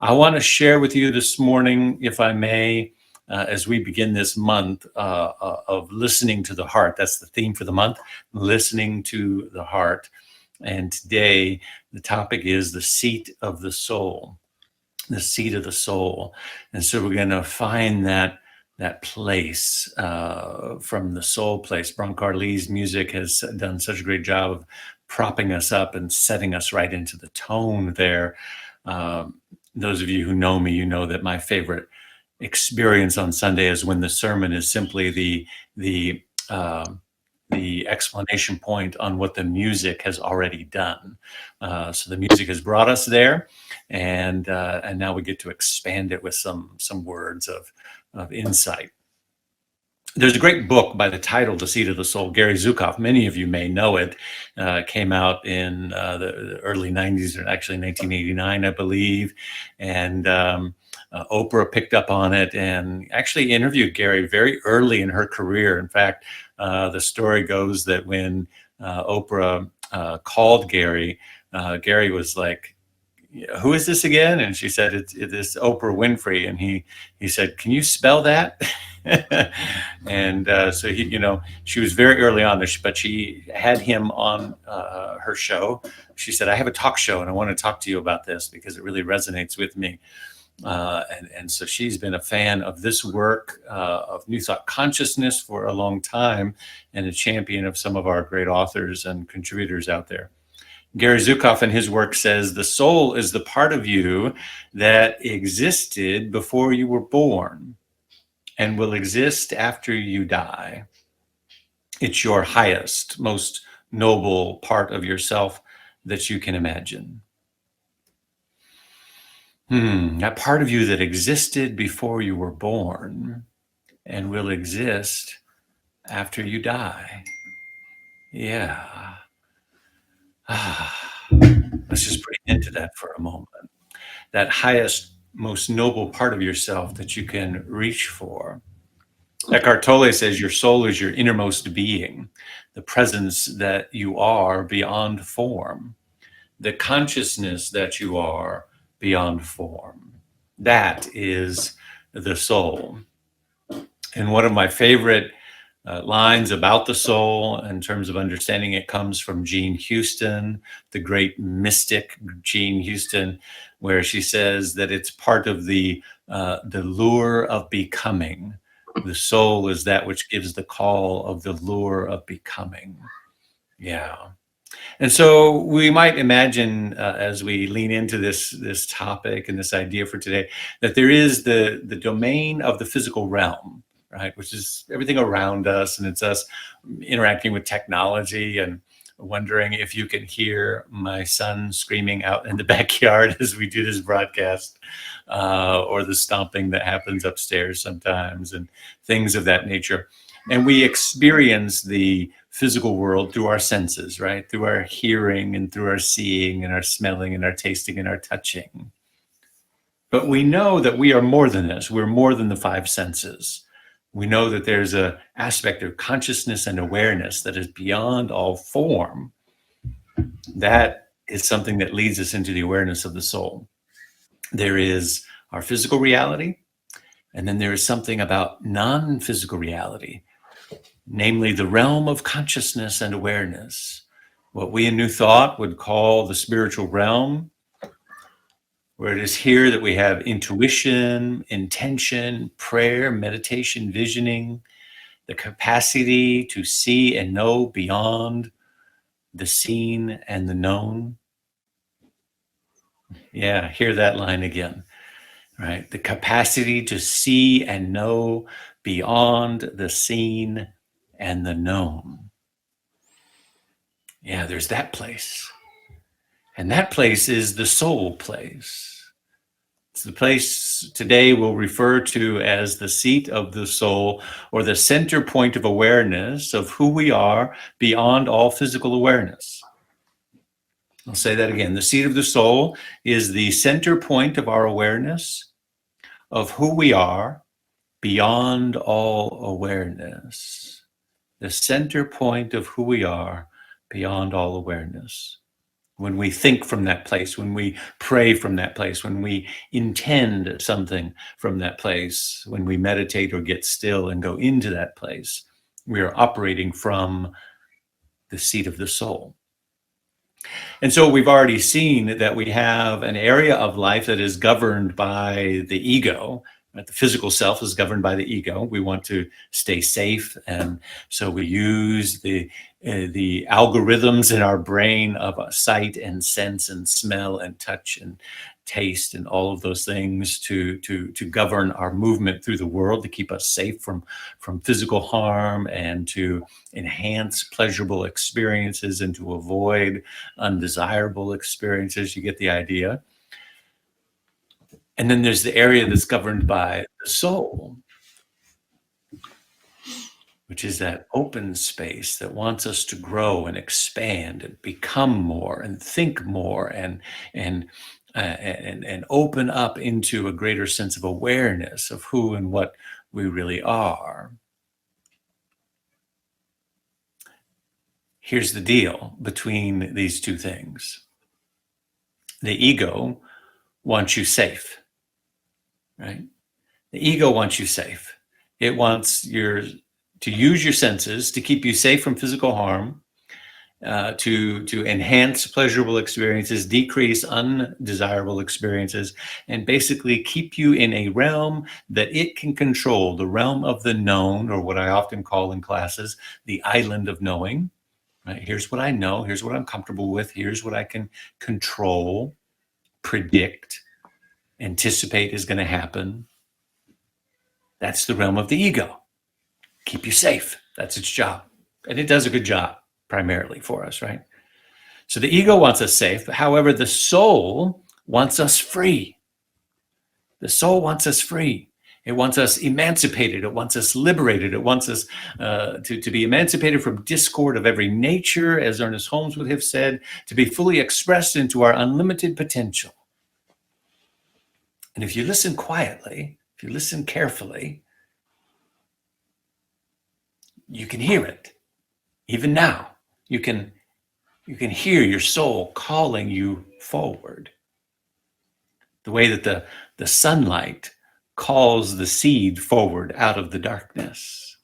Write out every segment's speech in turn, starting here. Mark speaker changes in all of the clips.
Speaker 1: I want to share with you this morning, if I may, as we begin this month of listening to the heart. That's the theme for the month, listening to the heart. And today, the topic is the seat of the soul, the seat of the soul. And so we're going to find that place from the soul place. Bronkar Lee's music has done such a great job of propping us up and setting us right into the tone there. Those of you who know me, you know that my favorite experience on Sunday is when the sermon is simply the explanation point on what the music has already done. So the music has brought us there, and now we get to expand it with some words of insight. There's a great book by the title, The Seat of the Soul, Gary Zukav. Many of you may know it. Came out in the early 90s, or actually 1989, I believe. And Oprah picked up on it and actually interviewed Gary very early in her career. In fact, the story goes that when Oprah called Gary, Gary was like, "Who is this again?" And she said, "It's Oprah Winfrey." And he said, "Can you spell that?" And so she was very early on this, but she had him on her show. She said, "I have a talk show and I want to talk to you about this because it really resonates with me." And so she's been a fan of this work of New Thought Consciousness for a long time, and a champion of some of our great authors and contributors out there. Gary Zukav in his work says, the soul is the part of you that existed before you were born and will exist after you die. It's your highest, most noble part of yourself that you can imagine. That part of you that existed before you were born and will exist after you die. Yeah. Let's just breathe into that for a moment. That highest, most noble part of yourself that you can reach for. Eckhart Tolle says your soul is your innermost being, the presence that you are beyond form, the consciousness that you are beyond form. That is the soul. And one of my favorite lines about the soul in terms of understanding it comes from Jean Houston, the great mystic Jean Houston, where she says that it's part of the lure of becoming. The soul is that which gives the call of the lure of becoming. Yeah. And so we might imagine as we lean into this topic and this idea for today, that there is the domain of the physical realm, right? Which is everything around us, and it's us interacting with technology and wondering if you can hear my son screaming out in the backyard as we do this broadcast, or the stomping that happens upstairs sometimes, and things of that nature. And we experience the physical world through our senses, right? Through our hearing and through our seeing and our smelling and our tasting and our touching. But we know that we are more than this. We're more than the five senses. We know that there's an aspect of consciousness and awareness that is beyond all form. That is something that leads us into the awareness of the soul. There is our physical reality, and then there is something about non-physical reality, namely the realm of consciousness and awareness, what we in New Thought would call the spiritual realm, where it is here that we have intuition, intention, prayer, meditation, visioning, the capacity to see and know beyond the seen and the known. Yeah, hear that line again, right? The capacity to see and know beyond the seen and the known. Yeah, there's that place. And that place is the soul place. It's the place today we'll refer to as the seat of the soul, or the center point of awareness of who we are beyond all physical awareness. I'll say that again. The seat of the soul is the center point of our awareness of who we are beyond all awareness. The center point of who we are beyond all awareness. when we think from that place, when we pray from that place, when we intend something from that place, when we meditate or get still and go into that place, we are operating from the seat of the soul. And so we've already seen that we have an area of life that is governed by the ego. Right? The physical self is governed by the ego. We want to stay safe, and so we use the algorithms in our brain of sight and sense and smell and touch and taste and all of those things to govern our movement through the world, to keep us safe from physical harm and to enhance pleasurable experiences and to avoid undesirable experiences. You get the idea. And then there's the area that's governed by the soul, which is that open space that wants us to grow and expand and become more and think more and open up into a greater sense of awareness of who and what we really are. Here's the deal between these two things. The ego wants you safe, right? The ego wants you safe. It wants to use your senses to keep you safe from physical harm, to enhance pleasurable experiences, decrease undesirable experiences, and basically keep you in a realm that it can control, the realm of the known, or what I often call in classes, the island of knowing. Right? Here's what I know. Here's what I'm comfortable with. Here's what I can control, predict, anticipate is going to happen. That's the realm of the ego. Keep you safe. That's its job. And it does a good job primarily for us, right? So the ego wants us safe. However, the soul wants us free. The soul wants us free. It wants us emancipated. It wants us liberated. It wants us to be emancipated from discord of every nature, as Ernest Holmes would have said, to be fully expressed into our unlimited potential. And if you listen quietly, if you listen carefully, you can hear it. Even now, you can hear your soul calling you forward. The way that the sunlight calls the seed forward out of the darkness,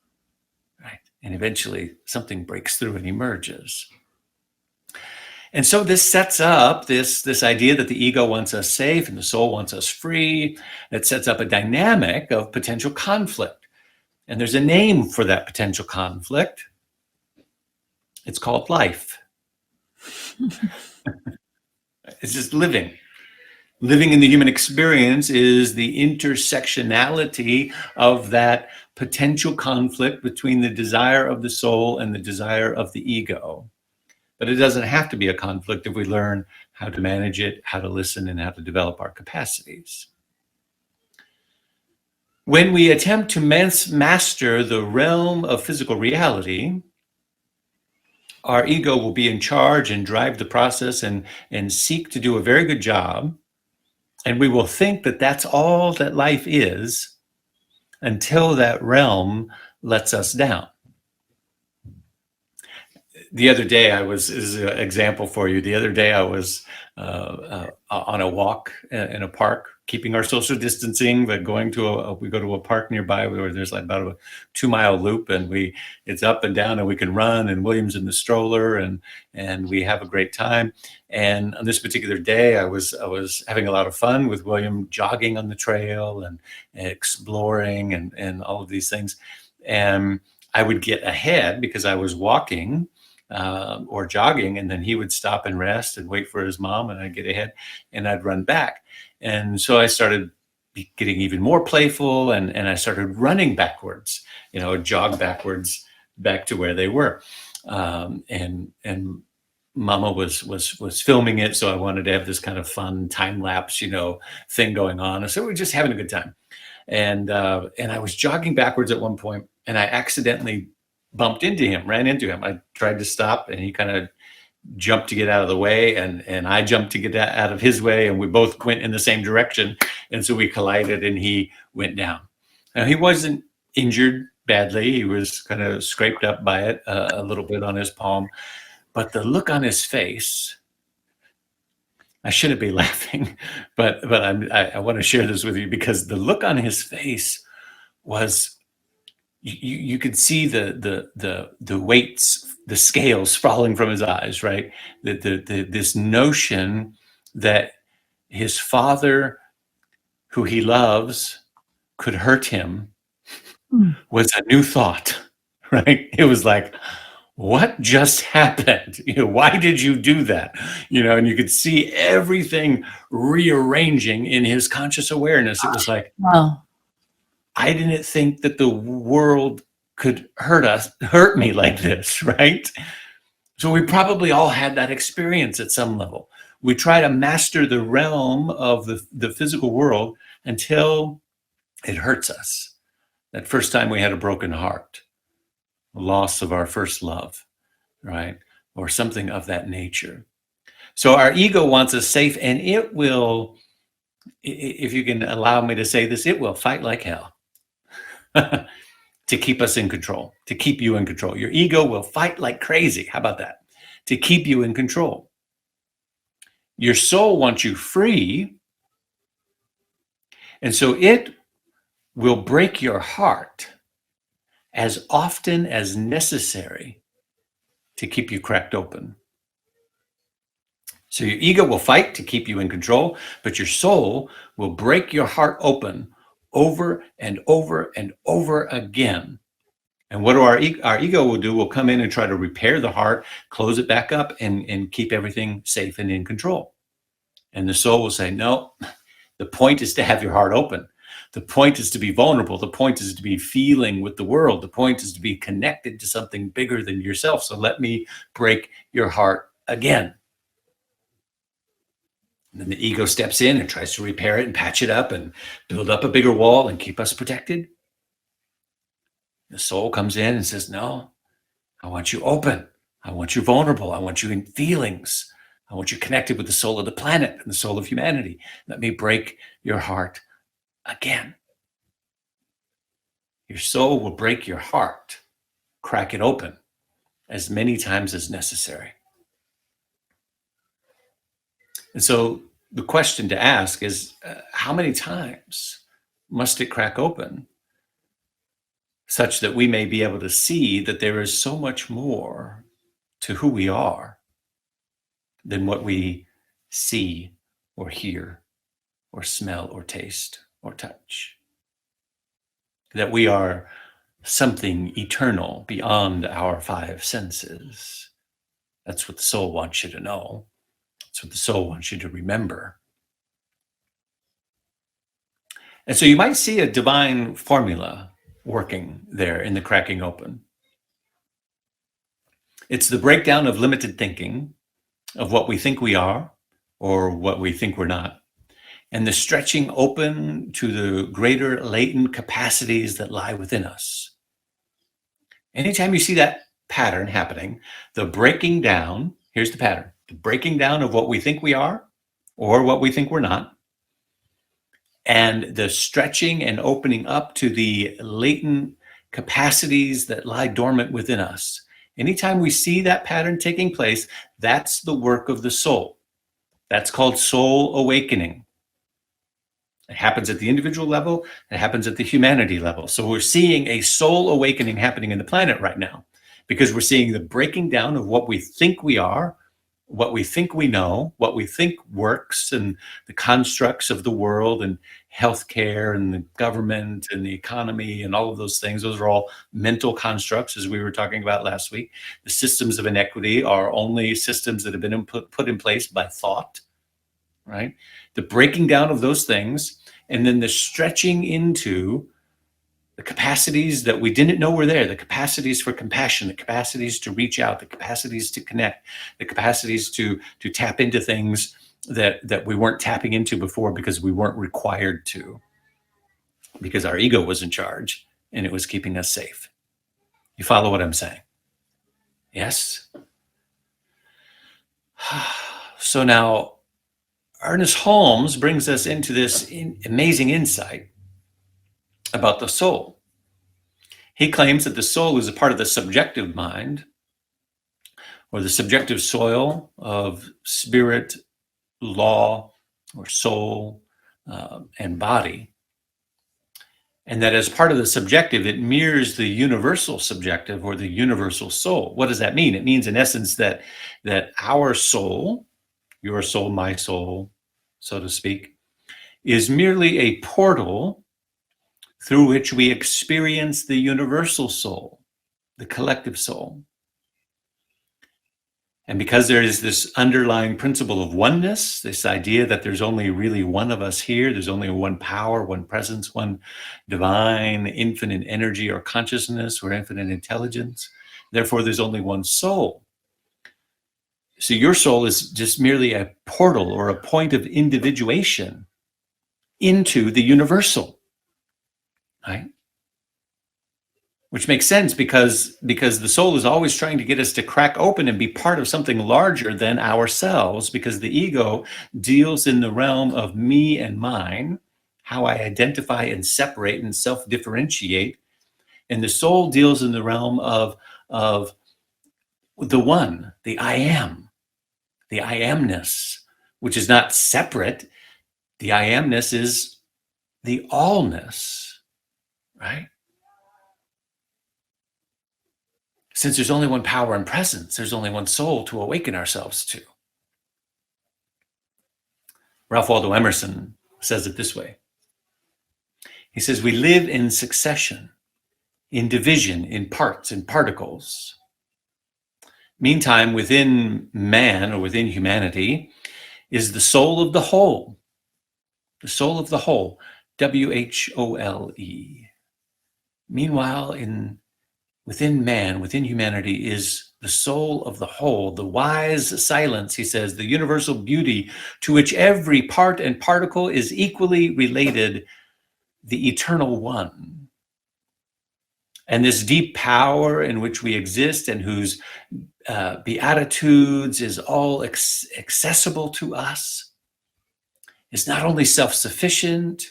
Speaker 1: right? And eventually something breaks through and emerges. And so this sets up this idea that the ego wants us safe and the soul wants us free. It sets up a dynamic of potential conflict. And there's a name for that potential conflict. It's called life. It's just living. Living in the human experience is the intersectionality of that potential conflict between the desire of the soul and the desire of the ego. But it doesn't have to be a conflict if we learn how to manage it, how to listen, and how to develop our capacities. When we attempt to master the realm of physical reality, our ego will be in charge and drive the process and seek to do a very good job. And we will think that that's all that life is until that realm lets us down. The other day, this is an example for you. The other day, I was on a walk in a park, keeping our social distancing, but we go to a park nearby where there's like about a 2-mile loop, and it's up and down, and we can run, and William's in the stroller, and we have a great time. And on this particular day, I was having a lot of fun with William, jogging on the trail and exploring and all of these things. And I would get ahead because I was walking or jogging, and then he would stop and rest and wait for his mom, and I'd get ahead and I'd run back. And so I started getting even more playful, and I started running backwards, jog backwards back to where they were. And Mama was filming it, so I wanted to have this kind of fun time lapse, thing going on. And so we were just having a good time. And I was jogging backwards at one point, and I accidentally ran into him. I tried to stop, and he kind of jumped to get out of the way, and I jumped to get out of his way, and we both went in the same direction. And so we collided, and he went down. Now, he wasn't injured badly. He was kind of scraped up by it a little bit on his palm. But the look on his face I shouldn't be laughing, but I want to share this with you because the look on his face was you could see the weights, the scales falling from his eyes, right? This notion that his father, who he loves, could hurt him
Speaker 2: Mm.
Speaker 1: was a new thought, right? It was like, what just happened? Why did you do that? And you could see everything rearranging in his conscious awareness. It was like,
Speaker 2: Wow.
Speaker 1: I didn't think that the world could hurt me like this, right? So we probably all had that experience at some level. We try to master the realm of the physical world until it hurts us. That first time we had a broken heart, loss of our first love, right? Or something of that nature. So our ego wants us safe, and it will, if you can allow me to say this, it will fight like hell to keep us in control, to keep you in control. Your ego will fight like crazy. How about that? To keep you in control. Your soul wants you free, and so it will break your heart as often as necessary to keep you cracked open. So your ego will fight to keep you in control, but your soul will break your heart open over and over and over again. And what our ego will do, will come in and try to repair the heart, close it back up, and keep everything safe and in control. And the soul will say, no, the point is to have your heart open. The point is to be vulnerable. The point is to be feeling with the world. The point is to be connected to something bigger than yourself. So let me break your heart again. And then the ego steps in and tries to repair it and patch it up and build up a bigger wall and keep us protected. The soul comes in and says, no, I want you open. I want you vulnerable. I want you in feelings. I want you connected with the soul of the planet and the soul of humanity. Let me break your heart again. Your soul will break your heart, crack it open as many times as necessary. And so the question to ask is, how many times must it crack open such that we may be able to see that there is so much more to who we are than what we see or hear or smell or taste or touch? That we are something eternal beyond our five senses. That's what the soul wants you to know. That's what the soul wants you to remember. And so you might see a divine formula working there in the cracking open. It's the breakdown of limited thinking, of what we think we are or what we think we're not, and the stretching open to the greater latent capacities that lie within us. Anytime you see that pattern happening, the breaking down, here's the pattern, the breaking down of what we think we are or what we think we're not, and the stretching and opening up to the latent capacities that lie dormant within us. Anytime we see that pattern taking place, that's the work of the soul. That's called soul awakening. It happens at the individual level, it happens at the humanity level. So we're seeing a soul awakening happening in the planet right now because we're seeing the breaking down of what we think we are, what we think we know, what we think works, and the constructs of the world and healthcare and the government and the economy and all of those things. Those are all mental constructs, as we were talking about last week. The systems of inequity are only systems that have been put in place by thought, right? The breaking down of those things, and then the stretching into the capacities that we didn't know were there, the capacities for compassion, the capacities to reach out, the capacities to connect, the capacities to tap into things that we weren't tapping into before because we weren't required to, because our ego was in charge and it was keeping us safe. You follow what I'm saying? Yes? So now Ernest Holmes brings us into this amazing insight about the soul. He claims that the soul is a part of the subjective mind, or the subjective soil of spirit, law or soul and body. And that as part of the subjective, it mirrors the universal subjective or the universal soul. What does that mean? It means, in essence, that our soul, your soul, my soul, so to speak, is merely a portal through which we experience the universal soul, the collective soul. And because there is this underlying principle of oneness, this idea that there's only really one of us here, there's only one power, one presence, one divine, infinite energy or consciousness or infinite intelligence. Therefore, there's only one soul. So your soul is just merely a portal or a point of individuation into the universal, right? Which makes sense because the soul is always trying to get us to crack open and be part of something larger than ourselves, because the ego deals in the realm of me and mine, how I identify and separate and self-differentiate. And the soul deals in the realm of the one, the I am, the I amness, which is not separate. The I amness is the allness, right? Since there's only one power and presence, there's only one soul to awaken ourselves to. Ralph Waldo Emerson says it this way. He says, we live in succession, in division, in parts, in particles. Meantime, within man or within humanity is the soul of the whole, the soul of the whole, W-H-O-L-E. Meanwhile, within man, within humanity, is the soul of the whole, the wise silence, he says, the universal beauty to which every part and particle is equally related, the eternal one. And this deep power in which we exist and whose beatitudes is all accessible to us is not only self-sufficient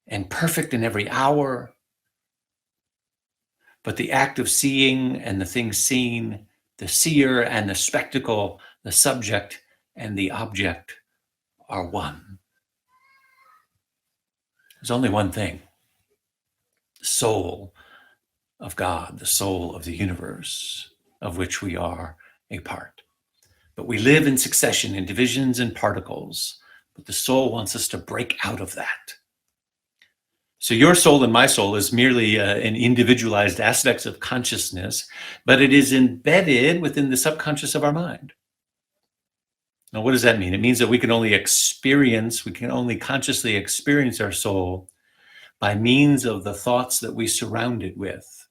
Speaker 1: and perfect in every hour, but the act of seeing and the thing seen, the seer and the spectacle, the subject and the object are one. There's only one thing, the soul of God, the soul of the universe, of which we are a part. But we live in succession, in divisions and particles, but the soul wants us to break out of that. So your soul and my soul is merely an individualized aspects of consciousness, but it is embedded within the subconscious of our mind. Now, what does that mean? It means that we can only consciously experience our soul by means of the thoughts that we surround it with.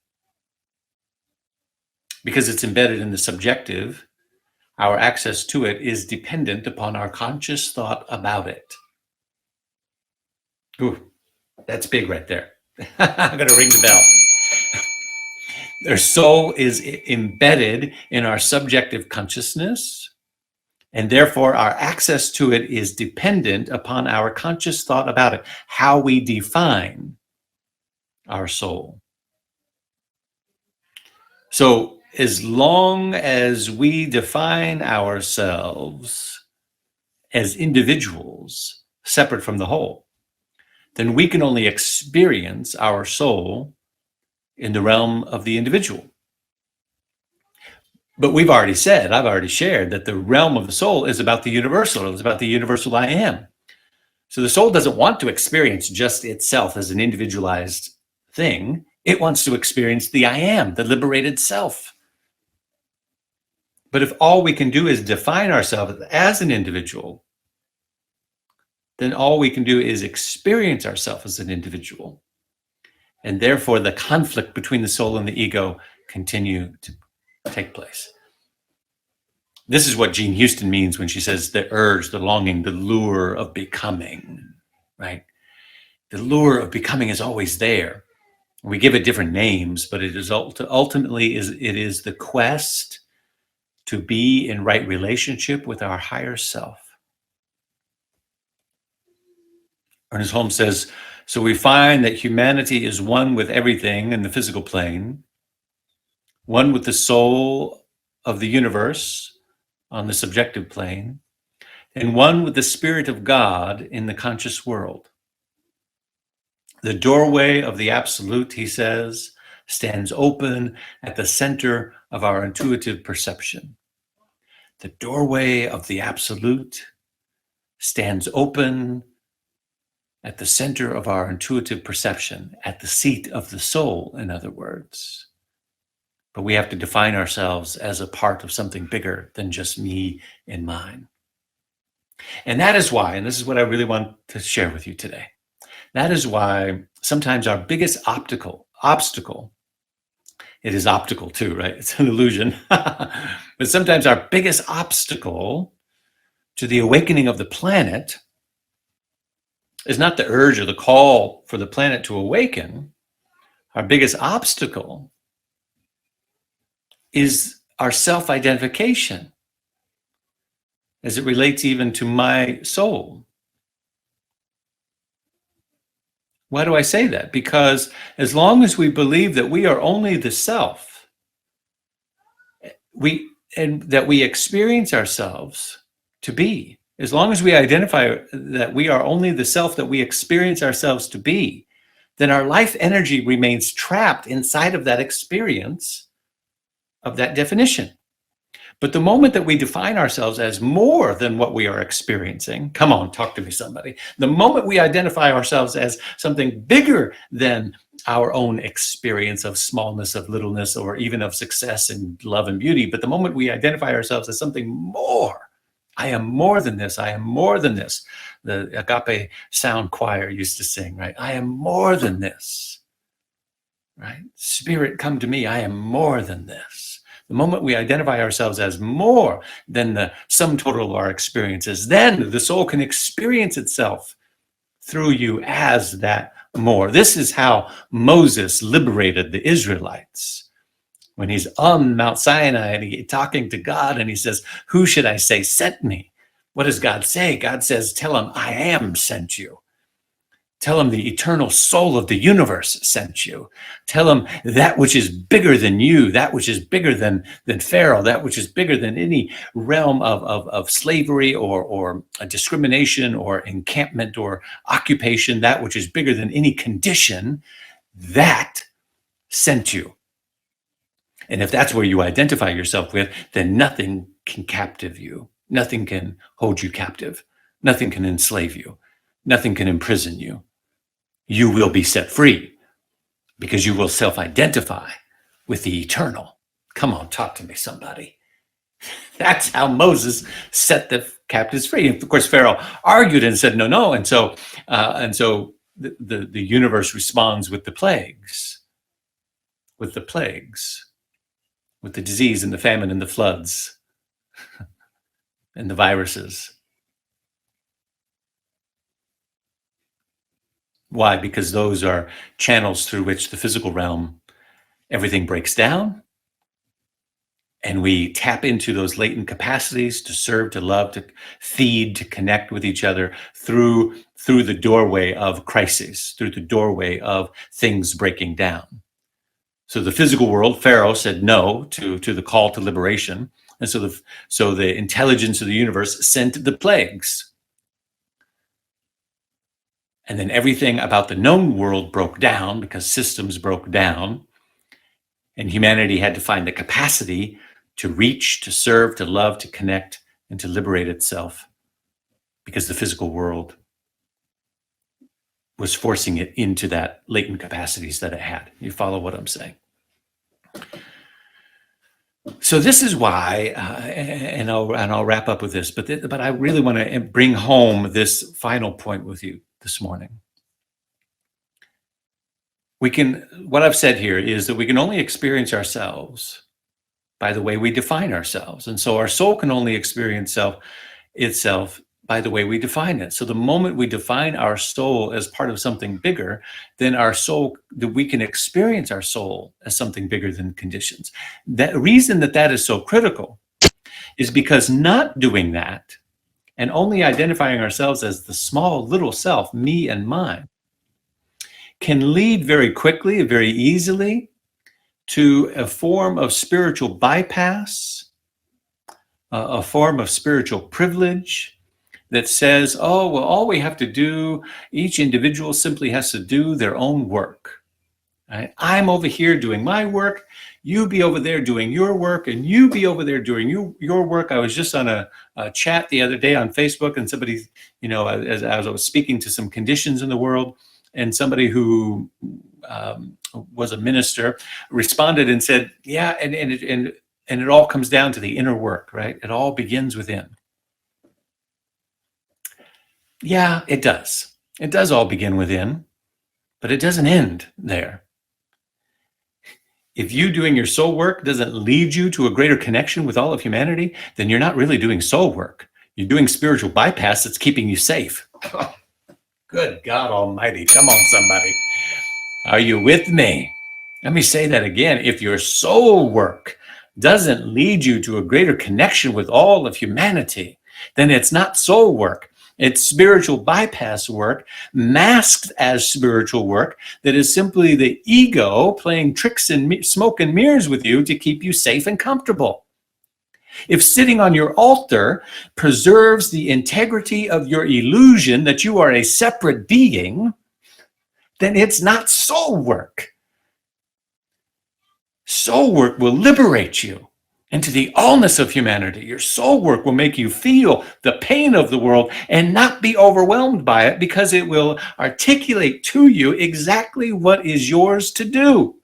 Speaker 1: Because it's embedded in the subjective, our access to it is dependent upon our conscious thought about it. Ooh. That's big right there. I'm going to ring the bell. Their soul is embedded in our subjective consciousness, and therefore our access to it is dependent upon our conscious thought about it, how we define our soul. So as long as we define ourselves as individuals separate from the whole, then we can only experience our soul in the realm of the individual. But I've already shared that the realm of the soul is about the universal. It's about the universal I am. So the soul doesn't want to experience just itself as an individualized thing. It wants to experience the I am, the liberated self. But if all we can do is define ourselves as an individual, then all we can do is experience ourselves as an individual. And therefore, the conflict between the soul and the ego continue to take place. This is what Jean Houston means when she says the urge, the longing, the lure of becoming, right? The lure of becoming is always there. We give it different names, but it is ultimately it is the quest to be in right relationship with our higher self. Ernest Holmes says, so we find that humanity is one with everything in the physical plane, one with the soul of the universe on the subjective plane, and one with the Spirit of God in the conscious world. The doorway of the Absolute, he says, stands open at the center of our intuitive perception. The doorway of the Absolute stands open at the center of our intuitive perception, at the seat of the soul, in other words. But we have to define ourselves as a part of something bigger than just me and mine. And that is why, and this is what I really want to share with you today, that is why sometimes our biggest obstacle, it is optical too, right? It's an illusion. But sometimes our biggest obstacle to the awakening of the planet is not the urge or the call for the planet to awaken. Our biggest obstacle is our self-identification as it relates even to my soul. Why do I say that? Because as long as we believe that we are only the self, and that we experience ourselves to be, as long as we identify that we are only the self that we experience ourselves to be, then our life energy remains trapped inside of that experience of that definition. But the moment that we define ourselves as more than what we are experiencing, come on, talk to me, somebody. The moment we identify ourselves as something bigger than our own experience of smallness, of littleness, or even of success and love and beauty, but the moment we identify ourselves as something more, I am more than this, I am more than this. The Agape Sound Choir used to sing, right? I am more than this, right? Spirit, come to me, I am more than this. The moment we identify ourselves as more than the sum total of our experiences, then the soul can experience itself through you as that more. This is how Moses liberated the Israelites. When he's on Mount Sinai and he's talking to God and he says, who should I say sent me? What does God say? God says, tell him I am sent you. Tell him the eternal soul of the universe sent you. Tell him that which is bigger than you, that which is bigger than Pharaoh, that which is bigger than any realm of slavery or a discrimination or encampment or occupation, that which is bigger than any condition, that sent you. And if that's where you identify yourself with, then nothing can captive you. Nothing can hold you captive. Nothing can enslave you. Nothing can imprison you. You will be set free because you will self-identify with the eternal. Come on, talk to me, somebody. That's how Moses set the captives free. And of course, Pharaoh argued and said, no. And so the universe responds with the plagues, with the disease and the famine and the floods and the viruses. Why? Because those are channels through which the physical realm, everything breaks down, and we tap into those latent capacities to serve, to love, to feed, to connect with each other through the doorway of crises, through the doorway of things breaking down. So the physical world, Pharaoh said no to the call to liberation, and so the intelligence of the universe sent the plagues. And then everything about the known world broke down because systems broke down. And humanity had to find the capacity to reach, to serve, to love, to connect, and to liberate itself because the physical world was forcing it into that latent capacities that it had. You follow what I'm saying? So this is why, and I'll wrap up with this, but I really want to bring home this final point with you this morning. What I've said here is that we can only experience ourselves by the way we define ourselves. And so our soul can only experience itself by the way we define it. So the moment we define our soul as part of something bigger, then we can experience our soul as something bigger than conditions. The reason that is so critical is because not doing that and only identifying ourselves as the small little self, me and mine, can lead very quickly, very easily to a form of spiritual bypass, a form of spiritual privilege, that says, oh, well, all we have to do, each individual simply has to do their own work. Right? I'm over here doing my work, you be over there doing your work, and you be over there doing your work. I was just on a chat the other day on Facebook, and somebody, as I was speaking to some conditions in the world, and somebody who was a minister responded and said, yeah, and it all comes down to the inner work, right? It all begins within. Yeah, it does. It does all begin within, but it doesn't end there. If you doing your soul work doesn't lead you to a greater connection with all of humanity, then you're not really doing soul work. You're doing spiritual bypass that's keeping you safe. Oh, good God Almighty. Come on, somebody. Are you with me? Let me say that again. If your soul work doesn't lead you to a greater connection with all of humanity, then it's not soul work. It's spiritual bypass work, masked as spiritual work, that is simply the ego playing tricks and smoke and mirrors with you to keep you safe and comfortable. If sitting on your altar preserves the integrity of your illusion that you are a separate being, then it's not soul work. Soul work will liberate you into the allness of humanity. Your soul work will make you feel the pain of the world and not be overwhelmed by it, because it will articulate to you exactly what is yours to do.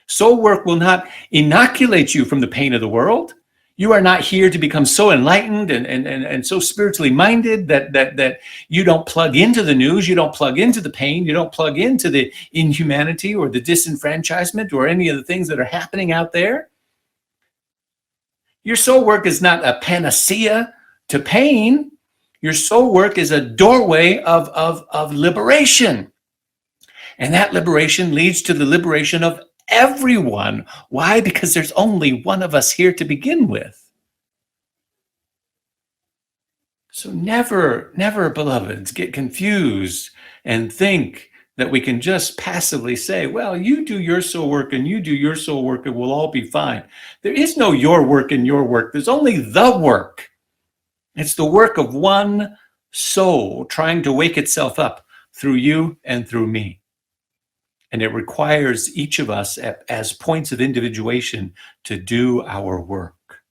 Speaker 1: Soul work will not inoculate you from the pain of the world. You are not here to become so enlightened and so spiritually minded that you don't plug into the news, you don't plug into the pain, you don't plug into the inhumanity or the disenfranchisement or any of the things that are happening out there. Your soul work is not a panacea to pain. Your soul work is a doorway of liberation. And that liberation leads to the liberation of everyone. Why? Because there's only one of us here to begin with. So never, beloveds, get confused and think that we can just passively say, well, you do your soul work and you do your soul work and we'll all be fine. There is no your work and your work. There's only the work. It's the work of one soul trying to wake itself up through you and through me. And it requires each of us as points of individuation to do our work.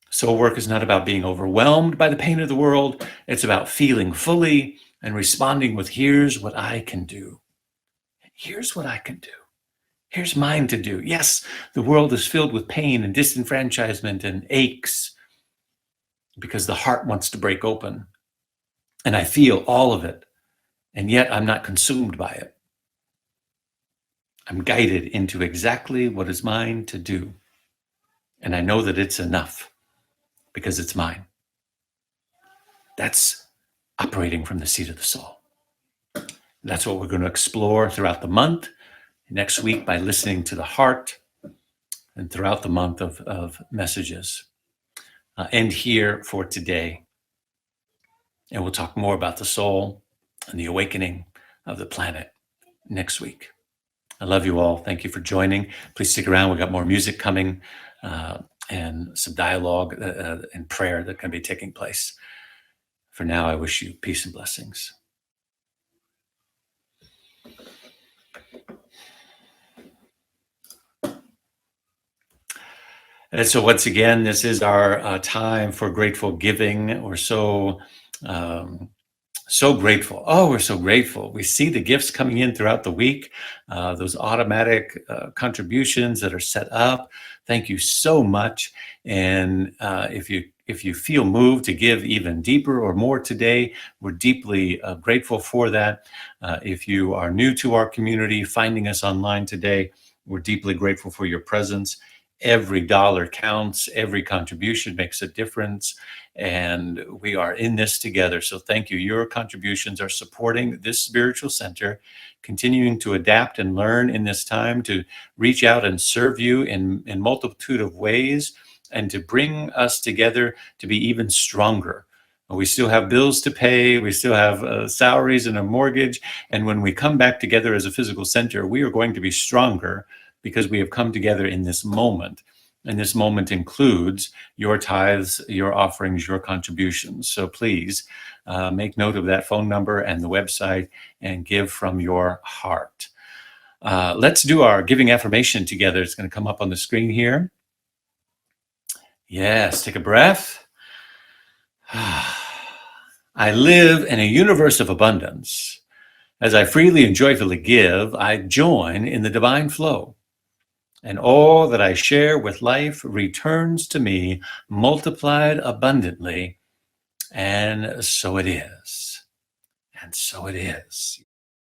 Speaker 1: Soul work is not about being overwhelmed by the pain of the world. It's about feeling fully and responding with, here's what I can do. Here's what I can do. Here's mine to do. Yes, the world is filled with pain and disenfranchisement and aches because the heart wants to break open. And I feel all of it. And yet I'm not consumed by it. I'm guided into exactly what is mine to do. And I know that it's enough because it's mine. That's operating from the seat of the soul. That's what we're going to explore throughout the month, next week by listening to the heart, and throughout the month of messages. End here for today. And we'll talk more about the soul and the awakening of the planet next week. I love you all. Thank you for joining. Please stick around. We've got more music coming and some dialogue and prayer that can be taking place. For now, I wish you peace and blessings. And so once again, this is our time for grateful giving. We're so grateful. Oh, we're so grateful. We see the gifts coming in throughout the week, those automatic contributions that are set up. Thank you so much. And if you feel moved to give even deeper or more today, we're deeply grateful for that. If you are new to our community, finding us online today, we're deeply grateful for your presence. Every dollar counts. Every contribution makes a difference. And we are in this together. So thank you. Your contributions are supporting this spiritual center, continuing to adapt and learn in this time, to reach out and serve you in multitude of ways, and to bring us together to be even stronger. We still have bills to pay. We still have salaries and a mortgage. And when we come back together as a physical center, we are going to be stronger because we have come together in this moment. And this moment includes your tithes, your offerings, your contributions. So please make note of that phone number and the website and give from your heart. Let's do our giving affirmation together. It's going to come up on the screen here. Yes, take a breath. I live in a universe of abundance. As I freely and joyfully give, I join in the divine flow. And all that I share with life returns to me multiplied abundantly. And so it is. And so it is.